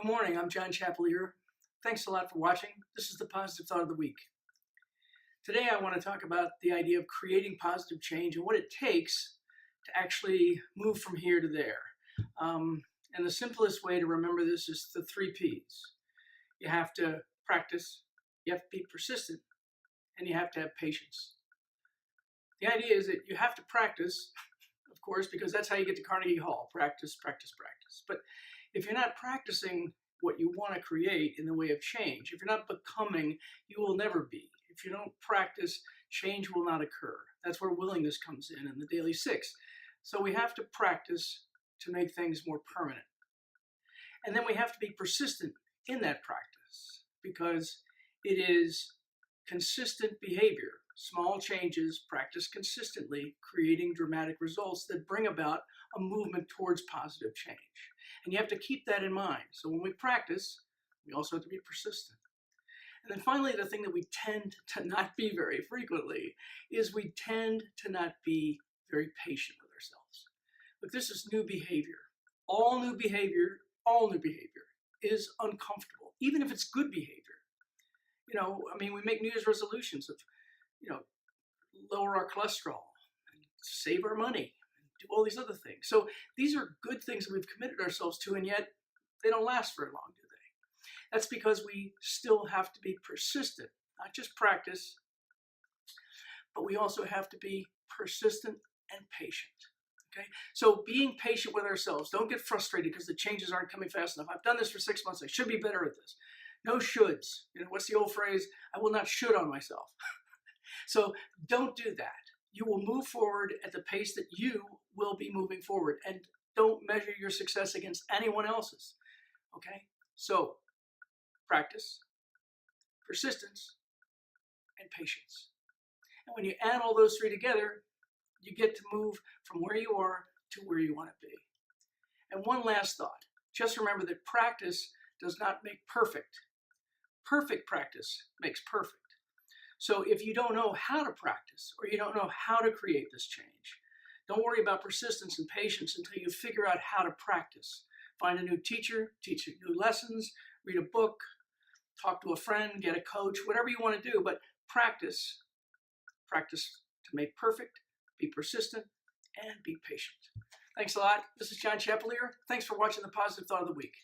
Good morning, I'm John Chapelier. Thanks a lot for watching. This is the Positive Thought of the Week. Today I want to talk about the idea of creating positive change and what it takes to actually move from here to there. And the simplest way to remember this is the 3P's. You have to practice, you have to be persistent, and you have to have patience. The idea is that you have to practice, of course, because that's how you get to Carnegie Hall. Practice, practice, practice. But if you're not practicing what you want to create in the way of change, if you're not becoming, you will never be. If you don't practice, change will not occur. That's where willingness comes in the Daily Six. So we have to practice to make things more permanent. And then we have to be persistent in that practice because it is consistent behavior. Small changes practiced consistently, creating dramatic results that bring about a movement towards positive change. And you have to keep that in mind. So when we practice, we also have to be persistent. And then finally, the thing that we tend to not be very frequently is we tend to not be very patient with ourselves. But this is new behavior. All new behavior is uncomfortable, even if it's good behavior. We make New Year's resolutions of, lower our cholesterol, and save our money, and do all these other things. So these are good things that we've committed ourselves to, and yet they don't last very long, do they? That's because we still have to be persistent, not just practice, but we also have to be persistent and patient. Okay? So being patient with ourselves. Don't get frustrated because the changes aren't coming fast enough. I've done this for 6 months. I should be better at this. No shoulds. What's the old phrase? I will not should on myself. So don't do that. You will move forward at the pace that you will be moving forward, and don't measure your success against anyone else's. Okay? So practice, persistence, and patience. And when you add all those three together, you get to move from where you are to where you want to be. And one last thought. Just remember that practice does not make perfect. Perfect practice makes perfect. So if you don't know how to practice, or you don't know how to create this change, don't worry about persistence and patience until you figure out how to practice. Find a new teacher, teach new lessons, read a book, talk to a friend, get a coach, whatever you want to do, but practice. Practice to make perfect, be persistent, and be patient. Thanks a lot. This is John Chapelier. Thanks for watching the Positive Thought of the Week.